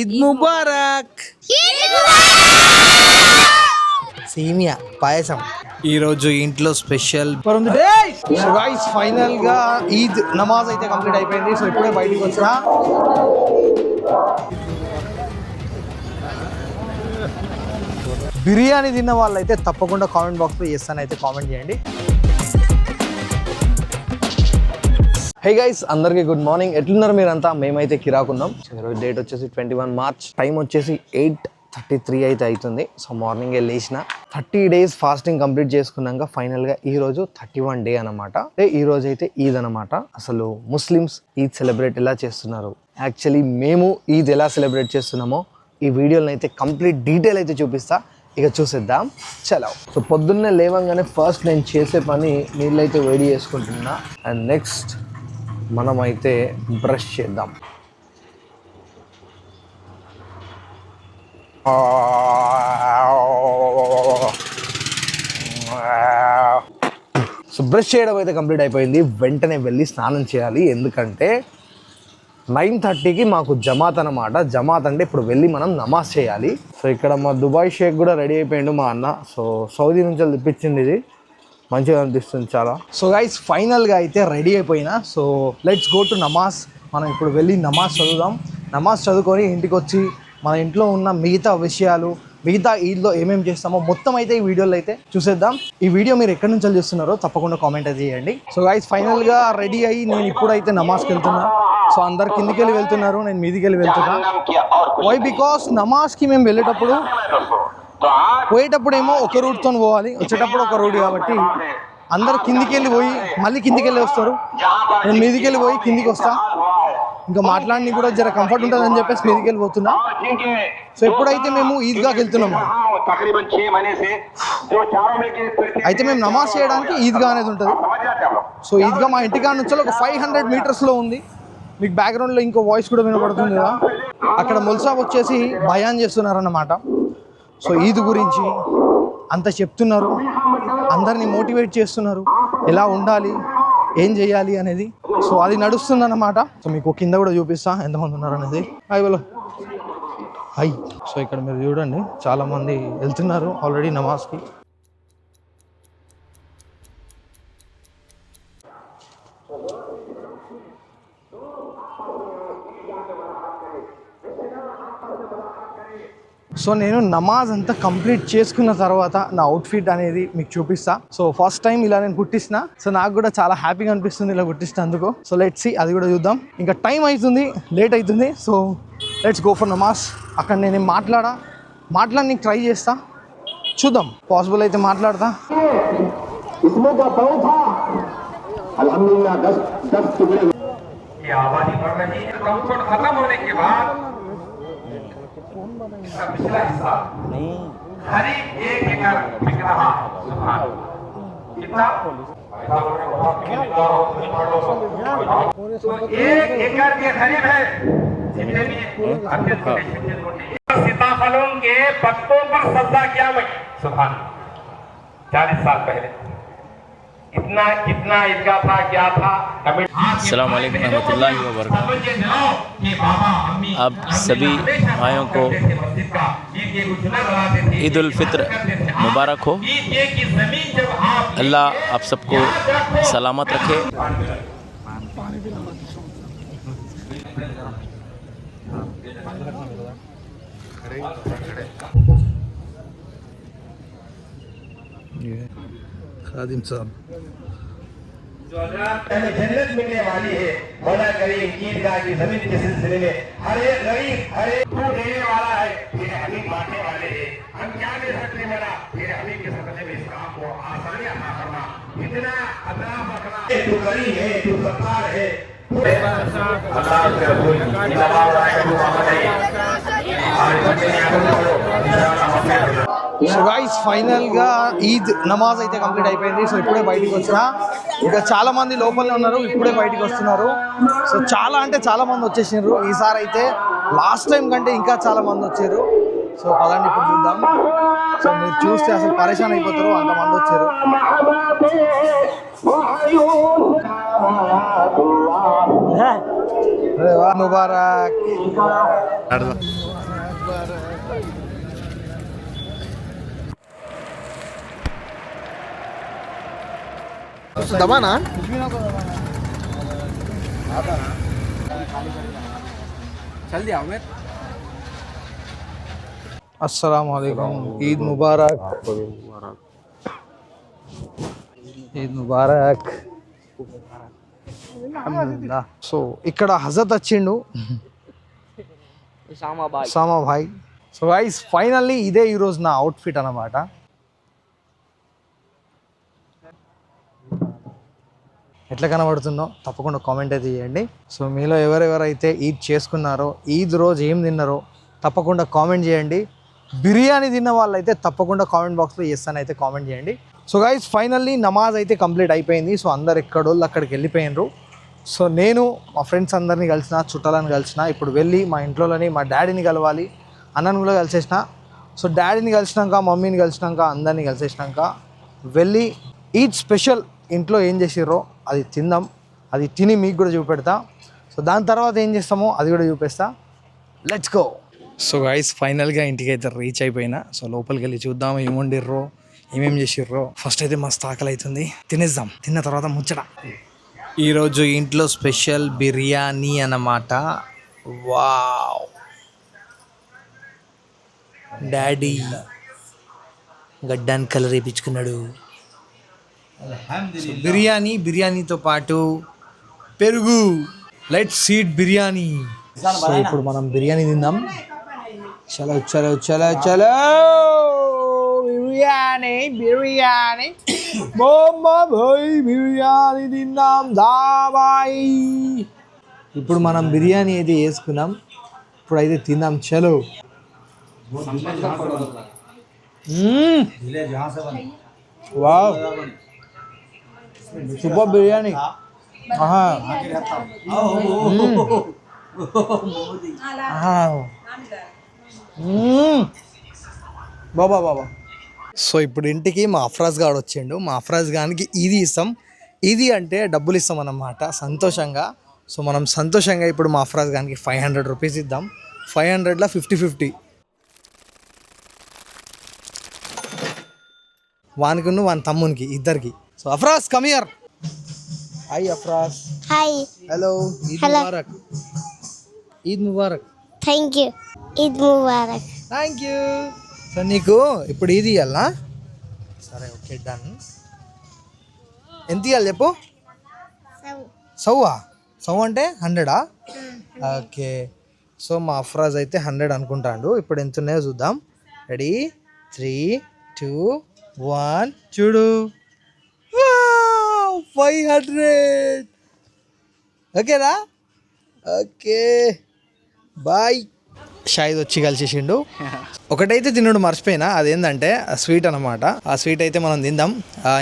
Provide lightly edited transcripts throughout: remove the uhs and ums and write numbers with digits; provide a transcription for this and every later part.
ఈద్ ముబారక్. సేమియా పాయసం ఈరోజు ఇంట్లో స్పెషల్ ఫైనల్ గా ఈద్ నమాజ్ అయితే కంప్లీట్ అయిపోయింది. సో ఇప్పుడే బయటికి వచ్చినా. బిర్యానీ తిన్న వాళ్ళైతే తప్పకుండా కామెంట్ బాక్స్లో చేస్తాను, అయితే కామెంట్ చేయండి. హే గైస్, అందరికీ గుడ్ మార్నింగ్. ఎట్లున్నారు మీరంతా? మేమైతే కిరాకున్నాం. ఈరోజు డేట్ వచ్చేసి 21 మార్చ్, టైం వచ్చేసి 8:33 అయితే అవుతుంది. సో మార్నింగే లేచిన 30 days ఫాస్టింగ్ కంప్లీట్ చేసుకున్నాక ఫైనల్గా ఈరోజు 31 డే అనమాట. ఈరోజు అయితే ఈద్ అనమాట. అసలు ముస్లిమ్స్ ఈద్ సెలబ్రేట్ ఎలా చేస్తున్నారు, యాక్చువల్లీ మేము ఈద్ ఎలా సెలబ్రేట్ చేస్తున్నామో ఈ వీడియోని అయితే కంప్లీట్ డీటెయిల్ అయితే చూపిస్తా. ఇక చూసేద్దాం, చలో. సో పొద్దున్నే లేవంగానే ఫస్ట్ నేను చేసే పని నీళ్ళైతే వేడి చేసుకుంటున్నా. అండ్ నెక్స్ట్ మనమైతే బ్రష్ చేద్దాం. సో బ్రష్ చేయడం అయితే కంప్లీట్ అయిపోయింది. వెంటనే వెళ్ళి స్నానం చేయాలి, ఎందుకంటే 9:30కి మాకు జమాత్ అనమాట. జమాత్ అంటే ఇప్పుడు వెళ్ళి మనం నమాజ్ చేయాలి. సో ఇక్కడ మా దుబాయ్ షేక్ కూడా రెడీ అయిపోయిండు మా అన్న. సో సౌదీ నుంచి తెప్పించింది, ఇది మంచిగా అనిపిస్తుంది చాలా. సో గైస్ ఫైనల్గా అయితే రెడీ అయిపోయినా. సో లెట్స్ గో టు నమాజ్. మనం ఇప్పుడు వెళ్ళి నమాజ్ చదువుదాం. నమాజ్ చదువుకొని ఇంటికి వచ్చి మన ఇంట్లో ఉన్న మిగతా విషయాలు, మిగతా ఈద్లో ఏమేమి చేస్తామో మొత్తం అయితే ఈ వీడియోలో అయితే చూసేద్దాం. ఈ వీడియో మీరు ఎక్కడి నుంచి చూస్తున్నారో తప్పకుండా కామెంట్ అయితే చేయండి. సో గైస్ ఫైనల్గా రెడీ అయ్యి నేను ఇప్పుడైతే నమాజ్కి వెళ్తున్నా. సో అందరు కిందికి వెళ్ళి వెళ్తున్నారు, నేను మీదికి వెళ్ళి వెళ్తున్నా. వై? బికాస్ నమాజ్కి మేము వెళ్ళేటప్పుడు పోయేటప్పుడు ఏమో ఒక రూట్తో పోవాలి, వచ్చేటప్పుడు ఒక రూట్, కాబట్టి అందరు కిందికి వెళ్ళి పోయి మళ్ళీ కిందికి వెళ్ళి వస్తారు. నేను మీదికి వెళ్ళి పోయి కిందికి వస్తా. ఇంకా మాట్లాడి కూడా జర కంఫర్ట్ ఉంటుందని చెప్పేసి మీదికి వెళ్ళిపోతున్నా. సో ఎప్పుడైతే మేము ఈద్గాకి వెళ్తున్నాము, అయితే మేము నమాజ్ చేయడానికి ఈద్గా అనేది ఉంటుంది. సో ఈద్గా మా ఇంటికాడ నుంచి ఒక 500 మీటర్స్లో ఉంది. మీకు బ్యాక్గ్రౌండ్లో ఇంకో వాయిస్ కూడా వినపడుతుంది కదా. అక్కడ ముల్సాబ్ వచ్చేసి బయాన్ చేస్తున్నారన్నమాట. సో ఈద్ గురించి అంత చెప్తున్నారు, అందరినీ మోటివేట్ చేస్తున్నారు, ఎలా ఉండాలి, ఏం చేయాలి అనేది. సో అది నడుస్తుందన్నమాట. సో మీకు కింద కూడా చూపిస్తా ఎంతమంది ఉన్నారు అనేది. హాయ్ బలో హాయ్. సో ఇక్కడ మీరు చూడండి, చాలామంది వెళ్తున్నారు ఆల్రెడీ నమాజ్కి. సో నేను నమాజ్ అంతా కంప్లీట్ చేసుకున్న తర్వాత నా అవుట్ఫిట్ అనేది మీకు చూపిస్తా. సో ఫస్ట్ టైం ఇలా నేను కుట్టిస్తున్న. సో నాకు కూడా చాలా హ్యాపీగా అనిపిస్తుంది ఇలా కుట్టిస్తున్నందుకు. సో లెట్స్ సీ, అది కూడా చూద్దాం. ఇంకా టైం అవుతుంది, లేట్ అవుతుంది. సో లెట్స్ గో ఫర్ నమాజ్. అక్కడ నేను మాట్లాడి ట్రై చేస్తా, చూద్దాం. పాసిబుల్ అయితే మాట్లాడతా. नहीं हर एक एकड़ बिक रहा सुभान कितना तो 1 एकड़ के करीब है जितने भी सीताफलों के पत्तों पर सजदा किया मैं सुभान 40 साल पहले इतना कितना इसका था, क्या था। अस्सलाम वालेकुम रहमतुल्लाहि व बरकातहू। अब सभी भाइयों को ईद उल फित्र मुबारक हो। अल्लाह आप सबको सलामत रखे। खादिम साहब जन्नत मिलने वाली है। मौला करीम ईदगाह की जमीन के सिलसिले में हर एक गरीब हर एक को देने वाला है, फिर हमें बांटने वाले हैं। हम क्या दे सकते हैं मेरा, फिर हमें के सदक़े में इस काम को आसानी अता करना, इतना अता रखना। तू करीम है, तू सत्तार है। अल्लाह के रसूल की नमाज आए तो आज बच्चे इंशाअल्लाह। సో గైస్ ఫైనల్గా ఈద్ నమాజ్ అయితే కంప్లీట్ అయిపోయింది. సో ఇప్పుడే బయటికి వచ్చినా. ఇంకా చాలామంది లోపలనే ఉన్నారు, ఇప్పుడే బయటికి వస్తున్నారు. సో చాలా అంటే చాలామంది వచ్చేసినారు. ఈసారి అయితే లాస్ట్ టైం కంటే ఇంకా చాలామంది వచ్చారు. సో పదండి ఇప్పుడు చూద్దాం. సో మీరు చూస్తే అసలు పరేషాన్ అయిపోతారు, అంతమంది వచ్చారు. ముబారక్. దమానా अस्सलाम वालेकुम. ईद मुबारक. ఈద్ ముబారక్. అల్హమ్దులిల్లాహ్. సో ఇక్కడ హజరత్ వచ్చిండు ఉసామా భాయ్. సో గైస్ ఫైనల్లీ ఇదే ఈరోజు నా అవుట్ఫిట్ అన్నమాట. ఎట్లా కనబడుతుందో తప్పకుండా కామెంట్ అయితే చేయండి. సో మీలో ఎవరెవరైతే ఈద్ చేసుకున్నారో, ఈద్ రోజు ఏం తిన్నారో తప్పకుండా కామెంట్ చేయండి. బిర్యానీ తిన్న వాళ్ళైతే తప్పకుండా కామెంట్ బాక్స్లో ఎస్ అని అయితే కామెంట్ చేయండి. సో గైస్ ఫైనల్లీ నమాజ్ అయితే కంప్లీట్ అయిపోయింది. సో అందరు ఎక్కడోళ్ళు అక్కడికి వెళ్ళిపోయినారు. సో నేను మా ఫ్రెండ్స్ అందరినీ కలిసిన, చుట్టాలని కలిసిన. ఇప్పుడు వెళ్ళి మా ఇంట్లోని మా డాడీని కలవాలి, అన్నని కూడా కలిసేసిన. సో డాడీని కలిసినాక, మమ్మీని కలిసినాక, అందరినీ కలిసేసినాక వెళ్ళి ఈద్ స్పెషల్ ఇంట్లో ఏం చేసిర్రో అది తిందాం. అది తిని మీకు కూడా చూపెడతా. సో దాని తర్వాత ఏం చేస్తామో అది కూడా చూపిస్తా. Let's go. సో గైస్ ఫైనల్గా ఇంటికి అయితే రీచ్ అయిపోయినా. సో లోపలికి వెళ్ళి చూద్దాం ఏం వండిర్రో, ఏమేం చేసిర్రో. ఫస్ట్ అయితే మస్తు ఆకలి అవుతుంది, తినేద్దాం. తిన్న తర్వాత ముచ్చట. ఈరోజు ఇంట్లో స్పెషల్ బిర్యానీ అన్నమాట. వావ్, డాడీ గడ్డాన్ని కలర్ వేయించుకున్నాడు. బిర్యానీతో పాటు పెరుగు. Let's eat biryani. సో ఇప్పుడు మనం బిర్యానీ తిందాం. చలో చలో చలో చలో. బిర్యానీ బిర్యానీ తిన్నాం దాబాయి. ఇప్పుడు మనం బిర్యానీ అయితే వేసుకున్నాం, ఇప్పుడైతే తిందాం. చలో. Wow, super biryani. బాబా బాబా. సో ఇప్పుడు ఇంటికి మా అఫ్రాజ్ గాడు వచ్చిండు. మా అఫ్రాజ్ గానికి ఇది ఇస్తాం. ఇది అంటే డబ్బులు ఇస్తాం అన్నమాట సంతోషంగా. సో మనం సంతోషంగా ఇప్పుడు మా అఫ్రాజ్ గానికి 500 రూపీస్ ఇద్దాం. 500లో 50-50 వానికి వాని తమ్మునికి ఇద్దరికి. So Afraz come here. Hi Afraz. Hi. Hello. Eid ముబారక్. ఈద్ ముబారక్. Thank you. ఈద్ ముబారక్. Thank you. సో నీకు ఇప్పుడు ఇది ఇవ్వాలా? సరే ఓకే డన్. ఎంత ఇవ్వాలి చెప్పు. సౌ అంటే 100ఆ? ఓకే. సో మా అఫ్రాజ్ అయితే 100 అనుకుంటాడు. ఇప్పుడు ఎంత ఉన్నాయో చూద్దాం. రెడీ 3, 2, 1 చూడు. 500. ఓకేనా? Okay bye. షాయిద్ వచ్చి కలిసేసిండు. ఒకటైతే తినడు మర్చిపోయినా, అదేంటంటే స్వీట్ అనమాట. ఆ స్వీట్ అయితే మనం తిందాం.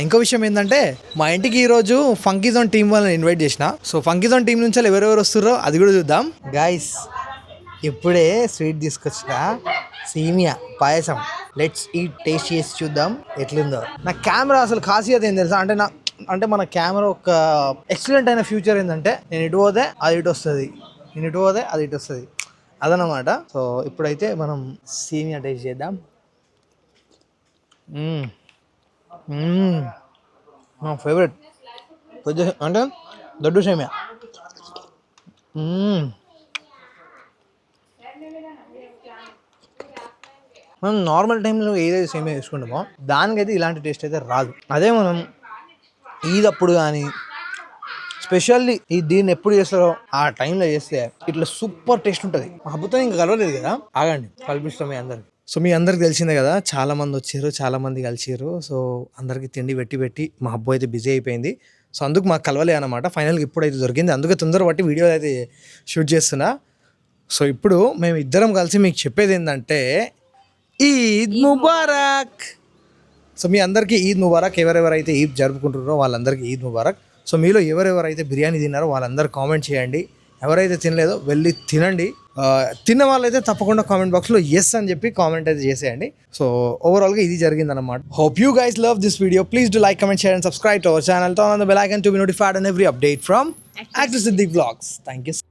ఇంకో విషయం ఏంటంటే మా ఇంటికి ఈరోజు ఫంకీ జోన్ టీం వాళ్ళని ఇన్వైట్ చేసిన. సో ఫంకీ జోన్ టీం నుంచి ఎవరెవరు వస్తున్నారో అది కూడా చూద్దాం. గాయస్ ఇప్పుడే స్వీట్ తీసుకొచ్చిన సేమియా పాయసం. లెట్స్ ఈట్, టేస్ట్ చేసి చూద్దాం ఎట్లుందో. నా కెమెరా అసలు ఖాసియత్ ఏం తెలుసా అంటే మన కెమెరా ఒక ఎక్సలెంట్ అయిన ఫ్యూచర్ ఏంటంటే నేను ఇటు పోతే అది ఇటు వస్తుంది, నేను ఇటు పోతే అది ఇటు వస్తుంది, అదనమాట. సో ఇప్పుడైతే మనం సేమియా టేస్ట్ చేద్దాం. నా ఫేవరెట్ అంటే దొడ్డు సేమియా. మనం నార్మల్ టైంలో ఏదైతే సేమియా వేసుకుంటామో దానికైతే ఇలాంటి టేస్ట్ అయితే రాదు. అదే మనం ఈద్ అప్పుడు కానీ స్పెషల్లీ దీన్ని ఎప్పుడు చేస్తారో ఆ టైంలో చేస్తే ఇట్లా సూపర్ టేస్ట్ ఉంటుంది. మా అబ్బుతో ఇంకా కలవలేదు కదా, ఆగండి కల్పిస్తాం మీ అందరికి. సో మీ అందరికి తెలిసిందే కదా, చాలా మంది వచ్చారు, చాలా మంది కలిసారు. సో అందరికి తిండి పెట్టి మా అబ్బు అయితే బిజీ అయిపోయింది. సో అందుకు మాకు కలవలే అనమాట. ఫైనల్గా ఇప్పుడైతే దొరికింది, అందుకే తొందర పట్టి వీడియో అయితే షూట్ చేస్తున్నా. సో ఇప్పుడు మేము ఇద్దరం కలిసి మీకు చెప్పేది ఏంటంటే ఈద్ ముబారక్. సో మీ అందరికీ ఈద్ ముబారక్. ఎవరెవరైతే ఈద్ జరుపుకుంటున్నారో వాళ్ళందరికీ ఈద్ ముబారక్. సో మీలో ఎవరెవరైతే బిర్యానీ తిన్నారో వాళ్ళందరూ కామెంట్ చేయండి. ఎవరైతే తినలేదో వెళ్ళి తినండి. తిన్న వాళ్ళైతే తప్పకుండా కామెంట్ బాక్స్లో ఎస్ అని చెప్పి కామెంట్ అయితే చేసేయండి. సో ఓవరాల్గా ఇది జరిగిందన్నమాట. Hope you guys love this video. Please do like, comment, share and subscribe to our channel. Turn on the bell icon to be notified on every update from Actor Siddiq Vlogs. Thank you.